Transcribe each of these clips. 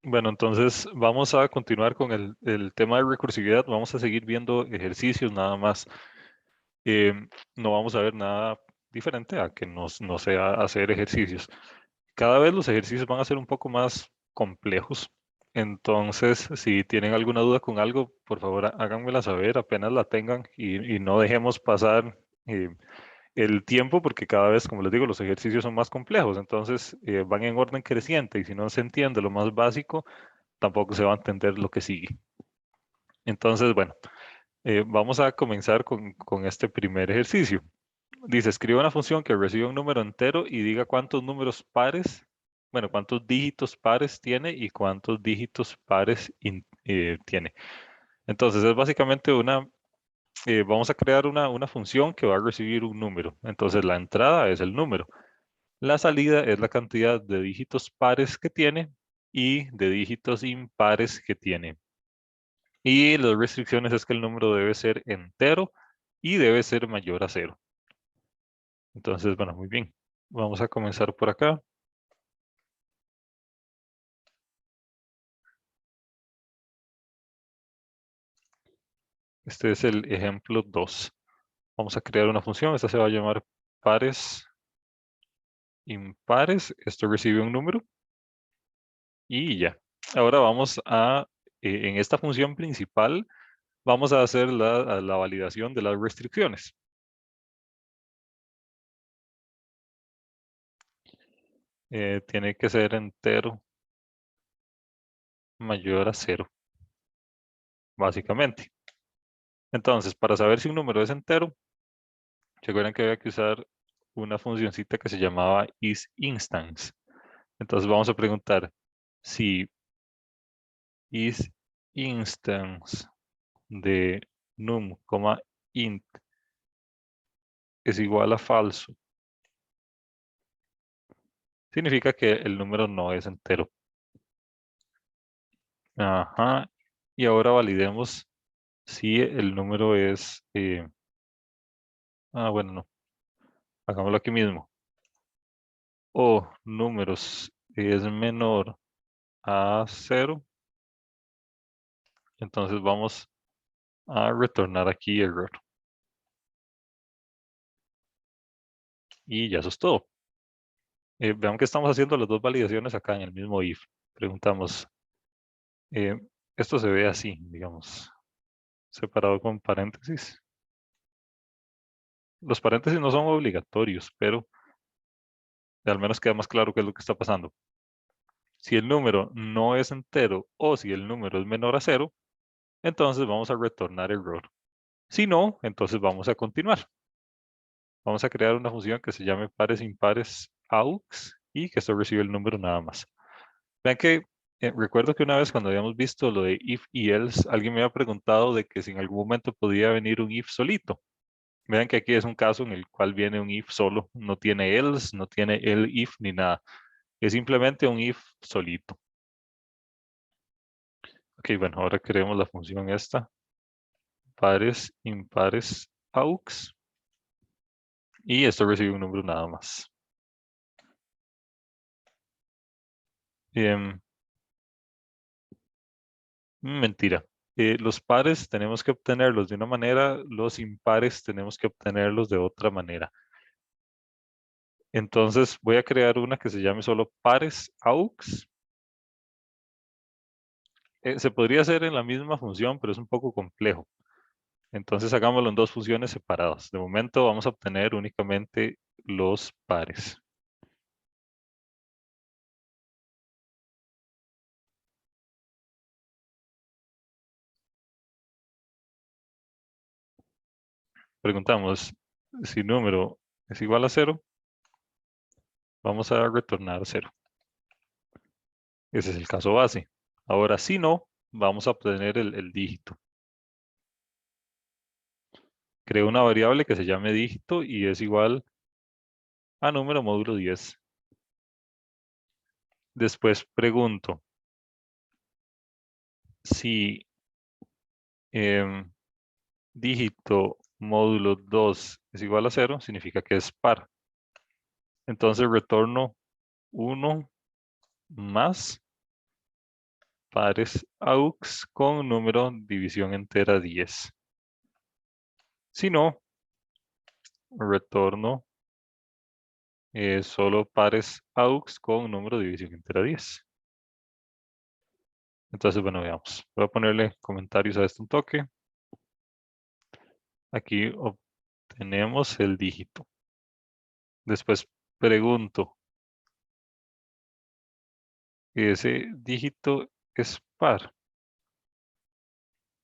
Bueno, entonces vamos a continuar con el tema de recursividad. Vamos a seguir viendo ejercicios nada más. No vamos a ver nada diferente a que no sea hacer ejercicios. Cada vez los ejercicios van a ser un poco más complejos. Entonces, si tienen alguna duda con algo, por favor háganmela saber apenas la tengan y no dejemos pasar eh, el tiempo porque cada vez, como les digo, los ejercicios son más complejos. Entonces, van en orden creciente y si no se entiende lo más básico, tampoco se va a entender lo que sigue. Entonces, bueno, vamos a comenzar con este primer ejercicio. Dice, escriba una función que reciba un número entero y diga cuántos números pares, bueno, cuántos dígitos pares tiene y cuántos dígitos pares tiene. Entonces, es básicamente vamos a crear una función que va a recibir un número. Entonces, la entrada es el número. La salida es la cantidad de dígitos pares que tiene y de dígitos impares que tiene. Y las restricciones es que el número debe ser entero y debe ser mayor a cero. Entonces, bueno, muy bien. Vamos a comenzar por acá. Este es el ejemplo 2. Vamos a crear una función. Esta se va a llamar pares impares. Esto recibe un número y ya. Ahora en esta función principal, vamos a hacer la validación de las restricciones. Tiene que ser entero mayor a cero, básicamente. Entonces, para saber si un número es entero, ¿se acuerdan que había que usar una funcioncita que se llamaba isInstance? Entonces vamos a preguntar si isInstance de num, int es igual a falso. Significa que el número no es entero. Ajá. Y ahora validemos si el número es... bueno, no. Hagámoslo aquí mismo. O números es menor a cero. Entonces vamos a retornar aquí error. Y ya eso es todo. Vean que estamos haciendo las dos validaciones acá en el mismo if. Preguntamos, eh, esto se ve así, digamos, separado con paréntesis. Los paréntesis no son obligatorios, pero al menos queda más claro qué es lo que está pasando. Si el número no es entero o si el número es menor a cero, entonces vamos a retornar error. Si no, entonces vamos a continuar. Vamos a crear una función que se llame pares impares aux y que esto recibe el número nada más. Vean que recuerdo que una vez cuando habíamos visto lo de if y else, alguien me había preguntado de que si en algún momento podía venir un if solito. Vean que aquí es un caso en el cual viene un if solo, no tiene else, no tiene el if ni nada. Es simplemente un if solito. Ok, bueno, ahora creemos la función esta. Pares impares aux. Y esto recibe un número nada más. Em, Mentira. Los pares tenemos que obtenerlos de una manera, los impares tenemos que obtenerlos de otra manera. Entonces voy a crear una que se llame solo pares aux. Se podría hacer en la misma función, pero es un poco complejo. Entonces hagámoslo en dos funciones separadas. De momento vamos a obtener únicamente los pares. Preguntamos si número es igual a cero, vamos a retornar cero. Ese es el caso base. Ahora, si no, vamos a obtener el dígito. Creo una variable que se llame dígito y es igual a número módulo 10. Después pregunto si dígito módulo 2 es igual a 0, significa que es par. Entonces retorno 1 más pares AUX con número división entera 10. Si no, retorno solo pares AUX con número de división entera 10. Entonces, bueno, veamos. Voy a ponerle comentarios a este un toque. Aquí obtenemos el dígito. Después pregunto, ¿ese dígito es par?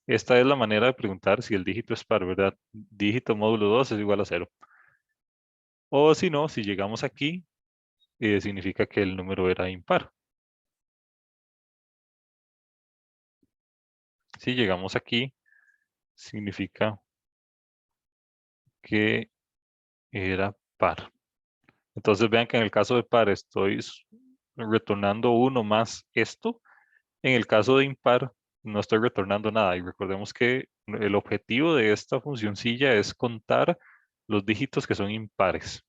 Esta es la manera de preguntar si el dígito es par, ¿verdad? Dígito módulo 2 es igual a 0. O si no, si llegamos aquí, significa que el número era impar. Si llegamos aquí, significa que era par. Entonces vean que en el caso de par estoy retornando 1 más esto. En el caso de impar, no estoy retornando nada. Y recordemos que el objetivo de esta funcioncilla es contar los dígitos que son impares.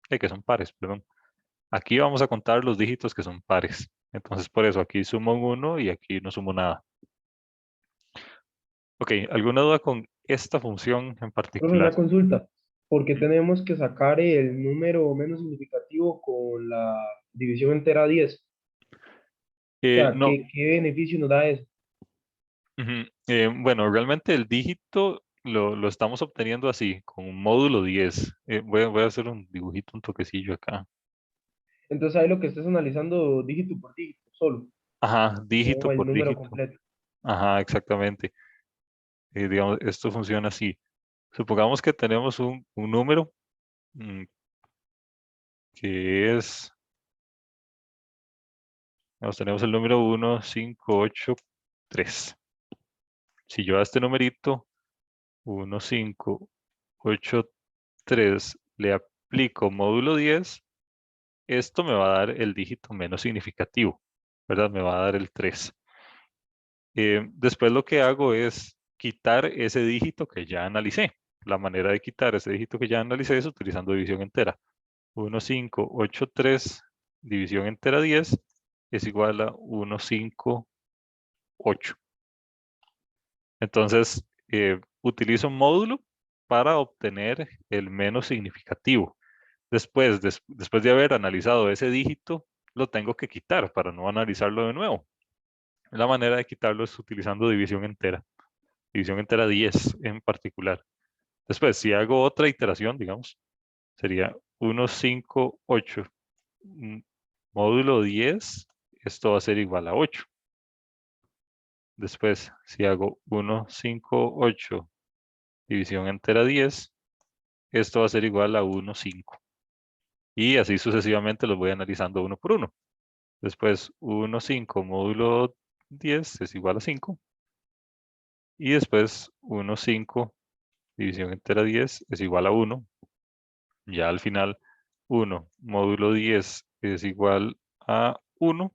Que son pares, perdón. Aquí vamos a contar los dígitos que son pares. Entonces, por eso aquí sumo un 1 y aquí no sumo nada. Ok, ¿alguna duda con esta función en Profe, particular? una consulta. ¿Por qué Mm, tenemos que sacar el número menos significativo con la división entera 10? O sea, no, ¿qué beneficio nos da eso? ujú, bueno, realmente el dígito lo estamos obteniendo así, con un módulo 10. Voy a hacer un dibujito, un toquecillo acá. Entonces ahí lo que estás analizando dígito por dígito, solo, Ajá, dígito o el por número dígito. completo. Ajá, exactamente. Digamos, esto funciona así. Supongamos que tenemos un número mm, que es, tenemos el número 1583. Si yo a este numerito 1583 le aplico módulo 10, esto me va a dar el dígito menos significativo, ¿verdad? Me va a dar el 3. Después lo que hago es quitar ese dígito que ya analicé. La manera de quitar ese dígito que ya analicé es utilizando división entera. 1583 división entera 10 es igual a 158. Entonces, utilizo un módulo para obtener el menos significativo. Después de haber analizado ese dígito, lo tengo que quitar para no analizarlo de nuevo. La manera de quitarlo es utilizando división entera 10 en particular. Después, si hago otra iteración, digamos, sería 158 módulo 10, esto va a ser igual a 8. Después, si hago 158 división entera 10, esto va a ser igual a 1,5. Y así sucesivamente los voy analizando uno por uno. Después, 1,5 módulo 10 es igual a 5. Y después, 1,5 división entera 10 es igual a 1. Ya al final, 1 módulo 10 es igual a 1.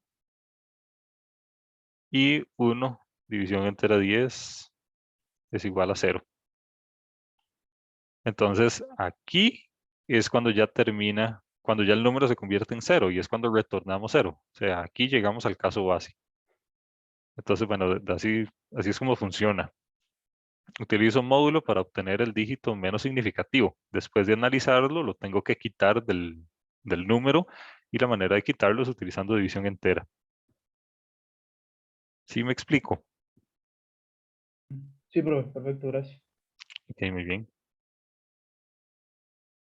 Y 1 división entera 10 es igual a 0. Entonces, aquí es cuando ya termina, cuando ya el número se convierte en 0 y es cuando retornamos 0. O sea, aquí llegamos al caso base. Entonces, bueno, así es como funciona. Utilizo un módulo para obtener el dígito menos significativo. Después de analizarlo, lo tengo que quitar del número y la manera de quitarlo es utilizando división entera. ¿Sí me explico? Sí, profe, perfecto, gracias. Ok, muy bien.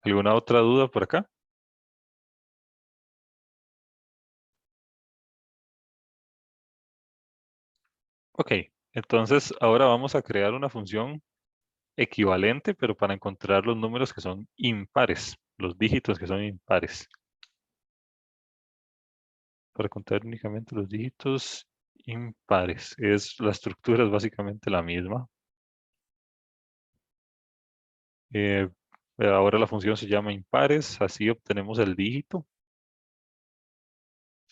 ¿Alguna otra duda por acá? Ok, entonces ahora vamos a crear una función equivalente, pero para encontrar los números que son impares, los dígitos que son impares. Para contar únicamente los dígitos impares. La estructura es básicamente la misma. Eh, Ahora la función se llama impares, así obtenemos el dígito.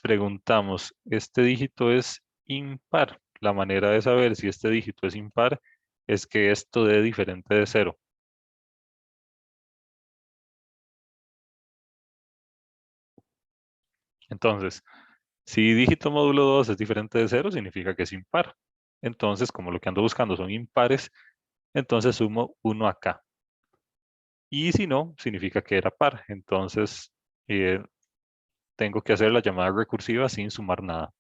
Preguntamos, ¿este dígito es impar? La manera de saber si este dígito es impar es que esto dé diferente de 0. Entonces, Si dígito módulo 2 es diferente de 0, significa que es impar. Entonces, como lo que ando buscando son impares, entonces sumo 1 acá. Y si no, significa que era par. Entonces, eh, tengo que hacer la llamada recursiva sin sumar nada.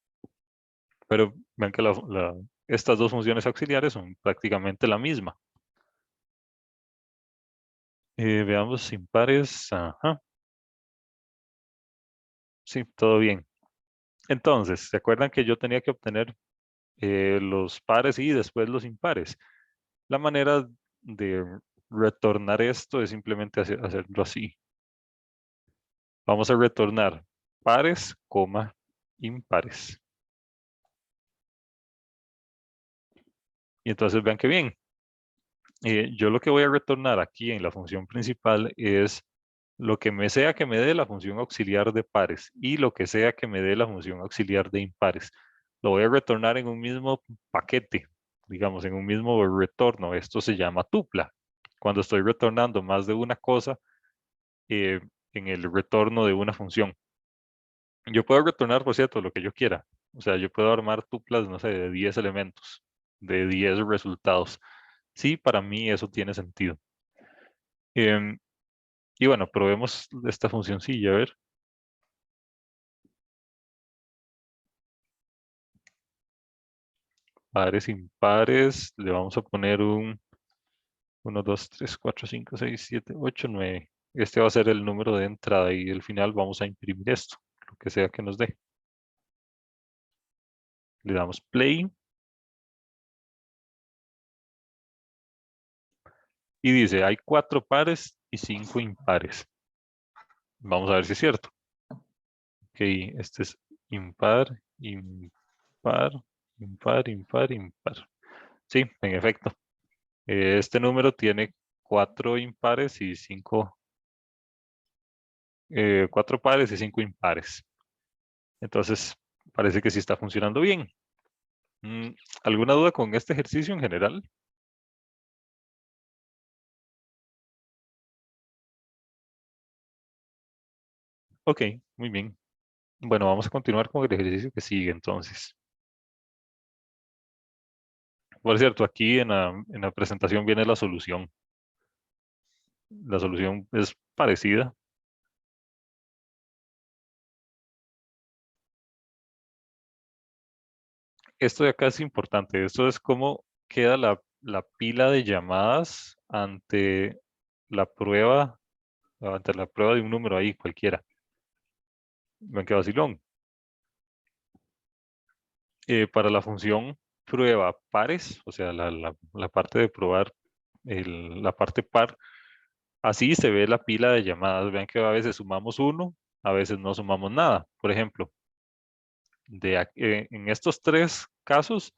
Pero ven que estas dos funciones auxiliares son prácticamente la misma. Veamos impares. Ajá. Sí, todo bien. Entonces, ¿se acuerdan que yo tenía que obtener los pares y después los impares? La manera de retornar esto es simplemente hacerlo así. Vamos a retornar pares, coma, impares. Y entonces vean que bien. Yo lo que voy a retornar aquí en la función principal es lo que me sea que me dé la función auxiliar de pares y lo que sea que me dé la función auxiliar de impares. Lo voy a retornar en un mismo paquete, digamos, en un mismo retorno. Esto se llama tupla. Cuando estoy retornando más de una cosa eh, en el retorno de una función. Yo puedo retornar, por cierto, lo que yo quiera. O sea, yo puedo armar tuplas, no sé, de 10 elementos, de 10 resultados. Sí, para mí eso tiene sentido. Em, y bueno, probemos esta funcioncilla, a ver. Pares impares, le vamos a poner un 1, 2, 3, 4, 5, 6, 7, 8, 9. Este va a ser el número de entrada y al final vamos a imprimir esto, lo que sea que nos dé. Le damos play y dice, hay 4 pares y 5 impares. Vamos a ver si es cierto. Ok, este es impar, impar, impar, impar, impar. Sí, en efecto. Este número tiene 4 impares y 5, 4 pares y 5 impares. Entonces, parece que sí está funcionando bien. Mm, ¿Alguna duda con este ejercicio en general? Ok, muy bien. Bueno, vamos a continuar con el ejercicio que sigue entonces. Por cierto, aquí en la presentación viene la solución. La solución es parecida. Esto de acá es importante. Esto es cómo queda la pila de llamadas la ante la prueba de un número ahí, cualquiera. Ven que vacilón. Para la función prueba pares, o sea, la parte de probar la parte par, así se ve la pila de llamadas. Vean que a veces sumamos uno, a veces no sumamos nada. Por ejemplo, en estos tres casos,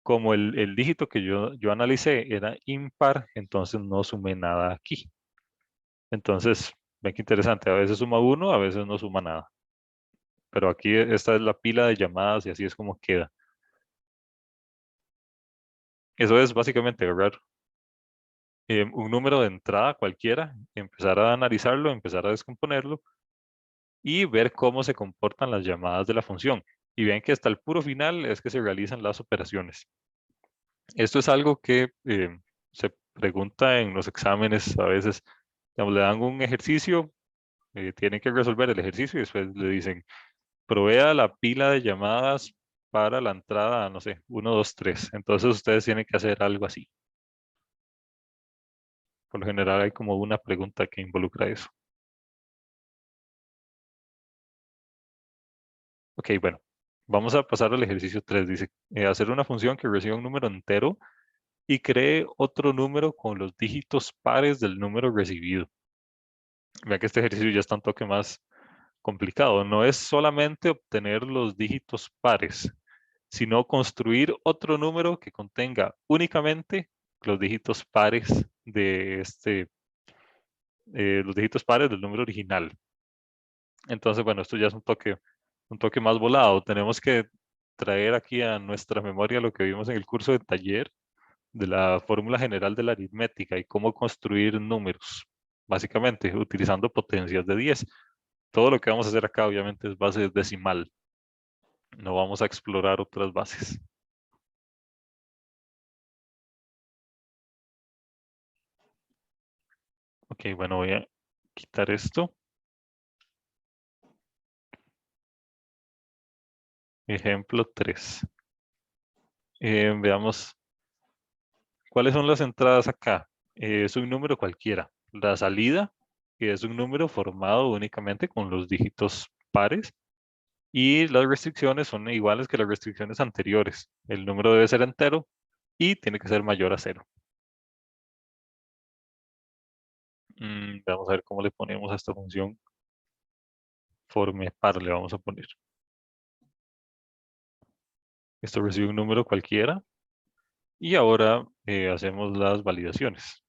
como el dígito que yo analicé era impar, entonces no sumé nada aquí. Entonces, ven que interesante, a veces suma uno, a veces no suma nada. Pero aquí esta es la pila de llamadas y así es como queda. Eso es básicamente agarrar un número de entrada cualquiera, empezar a analizarlo, empezar a descomponerlo y ver cómo se comportan las llamadas de la función. Y ven que hasta el puro final es que se realizan las operaciones. Esto es algo que se pregunta en los exámenes a veces. Digamos, le dan un ejercicio, tienen que resolver el ejercicio y después le dicen, provea la pila de llamadas para la entrada, no sé, 1, 2, 3. Entonces ustedes tienen que hacer algo así. Por lo general hay como una pregunta que involucra eso. Ok, bueno, vamos a pasar al ejercicio 3. Dice, hacer una función que reciba un número entero y cree otro número con los dígitos pares del número recibido. Vea que este ejercicio ya está un toque más complicado. No es solamente obtener los dígitos pares, sino construir otro número que contenga únicamente los dígitos pares los dígitos pares del número original. Entonces, bueno, esto ya es un toque más volado. Tenemos que traer aquí a nuestra memoria lo que vimos en el curso de taller de la fórmula general de la aritmética y cómo construir números, básicamente utilizando potencias de 10. Todo lo que vamos a hacer acá obviamente es base decimal. No vamos a explorar otras bases. Ok, bueno, voy a quitar esto. Ejemplo 3. Veamos cuáles son las entradas acá. Es un número cualquiera. La salida, que es un número formado únicamente con los dígitos pares. Y las restricciones son iguales que las restricciones anteriores. El número debe ser entero y tiene que ser mayor a 0. Vamos a ver cómo le ponemos a esta función. Forme par le vamos a poner. Esto recibe un número cualquiera. Y ahora hacemos las validaciones.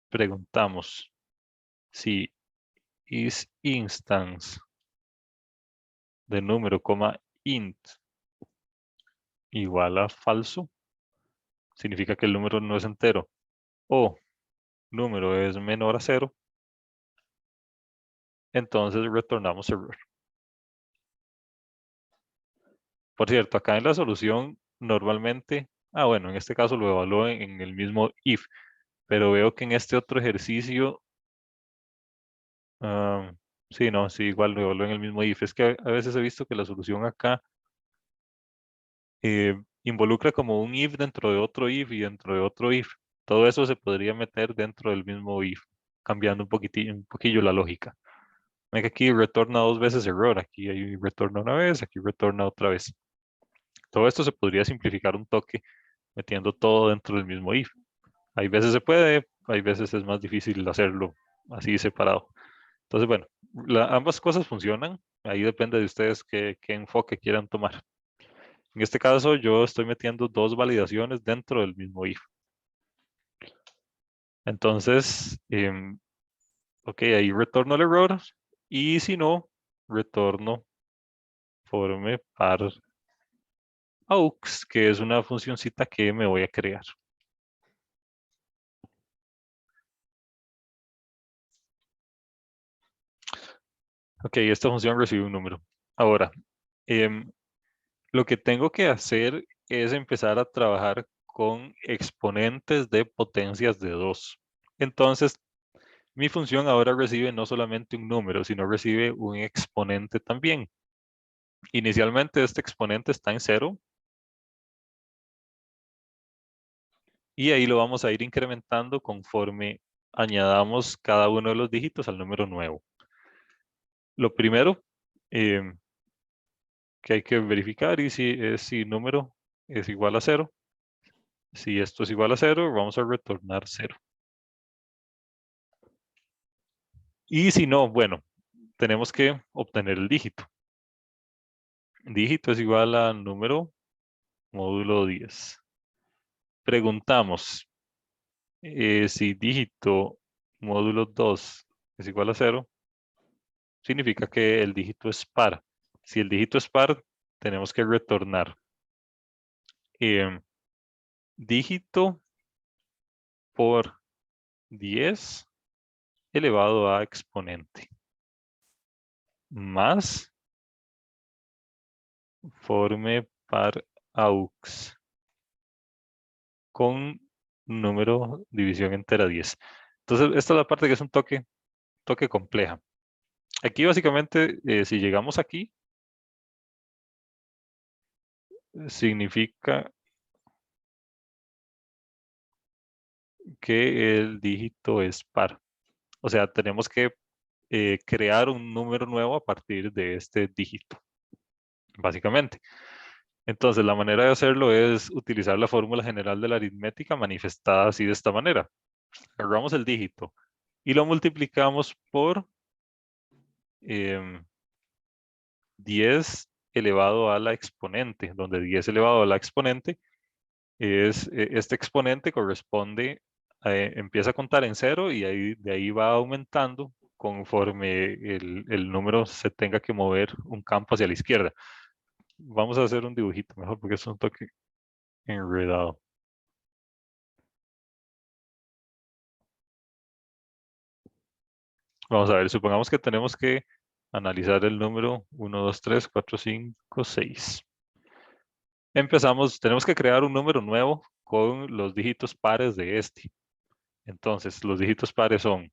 Preguntamos si isInstance de número, int igual a falso, significa que el número no es entero, o número es menor a 0, entonces retornamos error. Por cierto, acá en la solución normalmente, bueno, en este caso lo evalúo en el mismo if, pero veo que en este otro ejercicio, sí, no, sí, igual lo evalúo en el mismo if. Es que a veces he visto que la solución acá involucra como un if dentro de otro if y dentro de otro if. Todo eso se podría meter dentro del mismo if, cambiando un poquillo la lógica. Ven que aquí retorna dos veces error, aquí hay retorna una vez, aquí retorna otra vez. Todo esto se podría simplificar un toque metiendo todo dentro del mismo if. Hay veces se puede, hay veces es más difícil hacerlo así separado. Entonces, bueno, ambas cosas funcionan. Ahí depende de ustedes qué enfoque quieran tomar. En este caso, yo estoy metiendo dos validaciones dentro del mismo if. Entonces, ok, ahí retorno el error. Y si no, retorno forme par aux, que es una funcioncita que me voy a crear. Ok, esta función recibe un número. Ahora, lo que tengo que hacer es empezar a trabajar con exponentes de potencias de 2. Entonces, mi función ahora recibe no solamente un número, sino recibe un exponente también. Inicialmente este exponente está en 0 y ahí lo vamos a ir incrementando conforme añadamos cada uno de los dígitos al número nuevo. Lo primero que hay que verificar es si número es igual a 0. Si esto es igual a 0, vamos a retornar 0. Y si no, bueno, tenemos que obtener el dígito. Dígito es igual a número módulo 10. Preguntamos si dígito módulo 2 es igual a 0, significa que el dígito es par. Si el dígito es par, tenemos que retornar dígito por 10 elevado a exponente más forme par aux con número división entera 10. Entonces, esta es la parte que es un toque compleja. Aquí básicamente, si llegamos aquí, significa que el dígito es par. O sea, tenemos que crear un número nuevo a partir de este dígito, básicamente. Entonces, la manera de hacerlo es utilizar la fórmula general de la aritmética manifestada así de esta manera. Agarramos el dígito y lo multiplicamos por 10 elevado a la exponente, donde 10 elevado a la exponente es, este exponente corresponde, empieza a contar en 0 y de ahí va aumentando conforme el número se tenga que mover un campo hacia la izquierda. Vamos a hacer un dibujito mejor porque es un toque enredado. Vamos a ver, supongamos que tenemos que Analizar el número 1, 2, 3, 4, 5, 6. Empezamos, tenemos que crear un número nuevo con los dígitos pares de este. Entonces, los dígitos pares son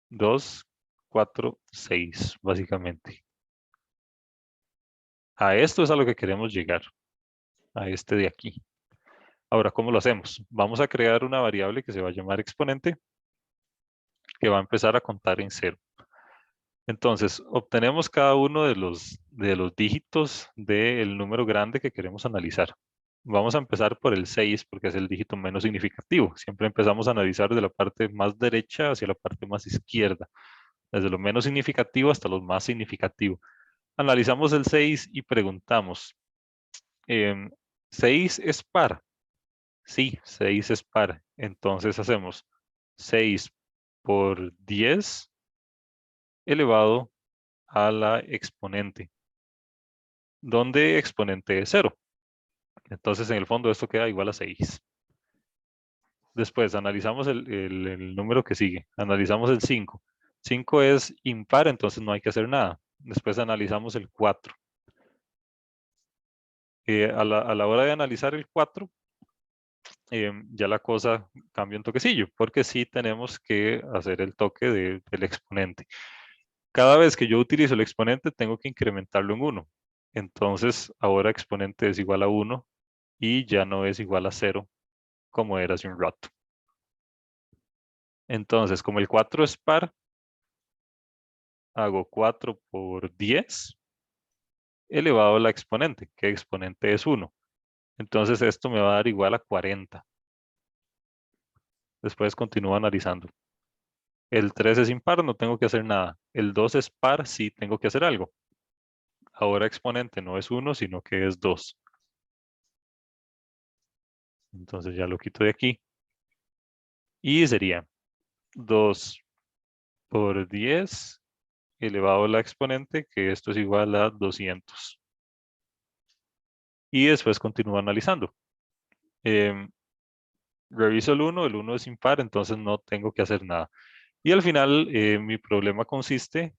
2, 4, 6, básicamente. A esto es a lo que queremos llegar, a este de aquí. Ahora, ¿cómo lo hacemos? Vamos a crear una variable que se va a llamar exponente, que va a empezar a contar en cero. Entonces, obtenemos cada uno de los dígitos del número grande que queremos analizar. Vamos a empezar por el 6 porque es el dígito menos significativo. Siempre empezamos a analizar de la parte más derecha hacia la parte más izquierda, desde lo menos significativo hasta lo más significativo. Analizamos el 6 y preguntamos, em, ¿6 es par? Sí, 6 es par. Entonces hacemos 6 por 10 elevado a la exponente, donde exponente es 0. Entonces, en el fondo, esto queda igual a 6. Después, analizamos el número que sigue. Analizamos el 5. 5 es impar, entonces no hay que hacer nada. Después analizamos el 4. A la hora de analizar el 4, ya la cosa cambia un toquecillo, porque sí tenemos que hacer el toque del exponente. Cada vez que yo utilizo el exponente, tengo que incrementarlo en 1. Entonces, ahora exponente es igual a 1 y ya no es igual a 0 como era hace un rato. Entonces, como el 4 es par, hago 4 por 10 elevado a la exponente, que exponente es 1. Entonces, esto me va a dar igual a 40. Después continúo analizando. El 3 es impar, no tengo que hacer nada. El 2 es par, sí tengo que hacer algo. Ahora exponente no es 1, sino que es 2. Entonces ya lo quito de aquí. Y sería 2 por 10 elevado a la exponente, que esto es igual a 200. Y después continúo analizando. Em, Reviso el 1 es impar, entonces no tengo que hacer nada. Y al final, mi problema consiste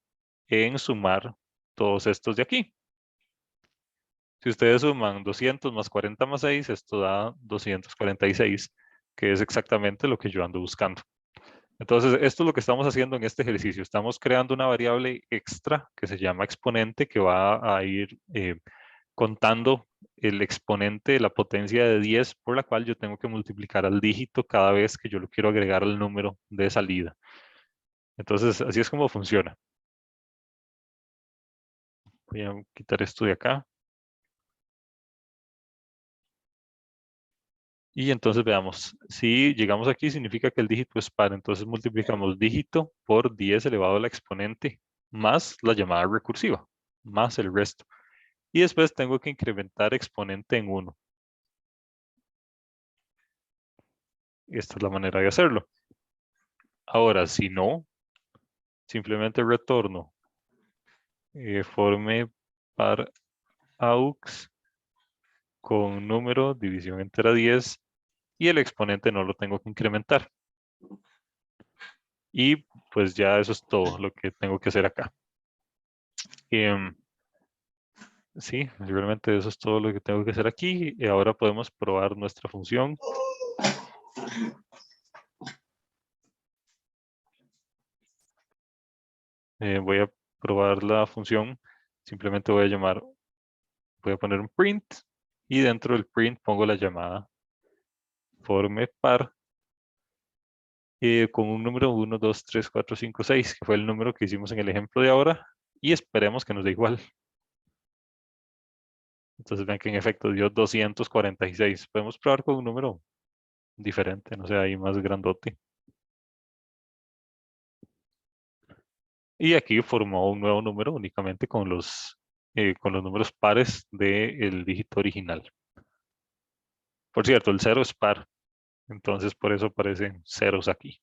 en sumar todos estos de aquí. Si ustedes suman 200 más 40 más 6, esto da 246, que es exactamente lo que yo ando buscando. Entonces, esto es lo que estamos haciendo en este ejercicio. Estamos creando una variable extra que se llama exponente, que va a ir contando el exponente de la potencia de 10, por la cual yo tengo que multiplicar al dígito cada vez que yo lo quiero agregar al número de salida. Entonces, así es como funciona. Voy a quitar esto de acá. Y entonces veamos, si llegamos aquí significa que el dígito es par, entonces multiplicamos dígito por 10 elevado a la exponente más la llamada recursiva, más el resto. Y después tengo que incrementar exponente en 1. Esta es la manera de hacerlo. Ahora, si no, simplemente retorno forme par aux con número, división entera 10, y el exponente no lo tengo que incrementar. Y pues ya eso es todo lo que tengo que hacer acá. Sí, realmente eso es todo lo que tengo que hacer aquí. Y ahora podemos probar nuestra función. Voy a probar la función. Simplemente voy a poner un print y dentro del print pongo la llamada forme par con un número 1, 2, 3, 4, 5, 6, que fue el número que hicimos en el ejemplo de ahora, y esperemos que nos dé igual. Entonces vean que en efecto dio 246. Podemos probar con un número diferente, no sé, ahí más grandote. Y aquí formó un nuevo número únicamente con los números pares del dígito original. Por cierto, el 0 es par, entonces por eso aparecen ceros aquí.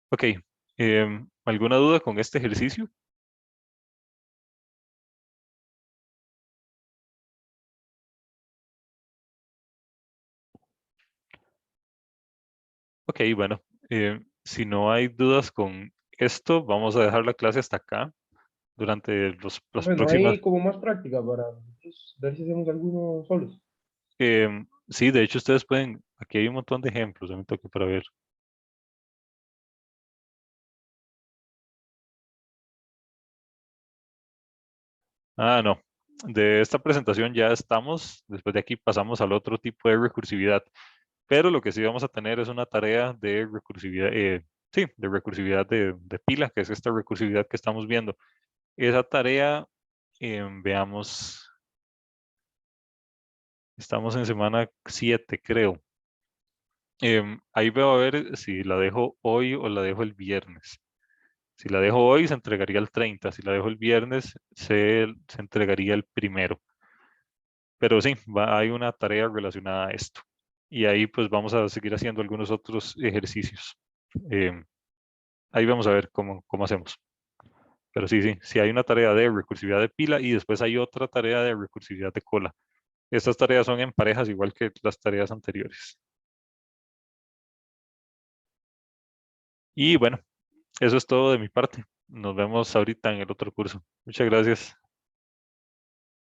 Ok, ¿alguna duda con este ejercicio? Ok, bueno, si no hay dudas con Esto vamos a dejar la clase hasta acá durante las Bueno, próximas. hay como más práctica para nosotros ver si hacemos algunos solos. Sí, de hecho ustedes pueden, aquí hay un montón de ejemplos, a mí toque para ver. Ah, no. De esta presentación ya estamos. Después de aquí pasamos al otro tipo de recursividad. Pero lo que sí vamos a tener es una tarea de recursividad, sí, de recursividad de pila, que es esta recursividad que estamos viendo. Esa tarea, veamos, estamos en semana 7, creo. Ahí veo a ver si la dejo hoy o la dejo el viernes. Si la dejo hoy, se entregaría el 30. Si la dejo el viernes, se entregaría el primero. Pero sí, hay una tarea relacionada a esto. Y ahí pues vamos a seguir haciendo algunos otros ejercicios. Em, Ahí vamos a ver cómo hacemos. Pero sí, sí, sí hay una tarea de recursividad de pila y después hay otra tarea de recursividad de cola. Estas tareas son en parejas igual que las tareas anteriores. Y bueno, eso es todo de mi parte. Nos vemos ahorita en el otro curso. Muchas gracias.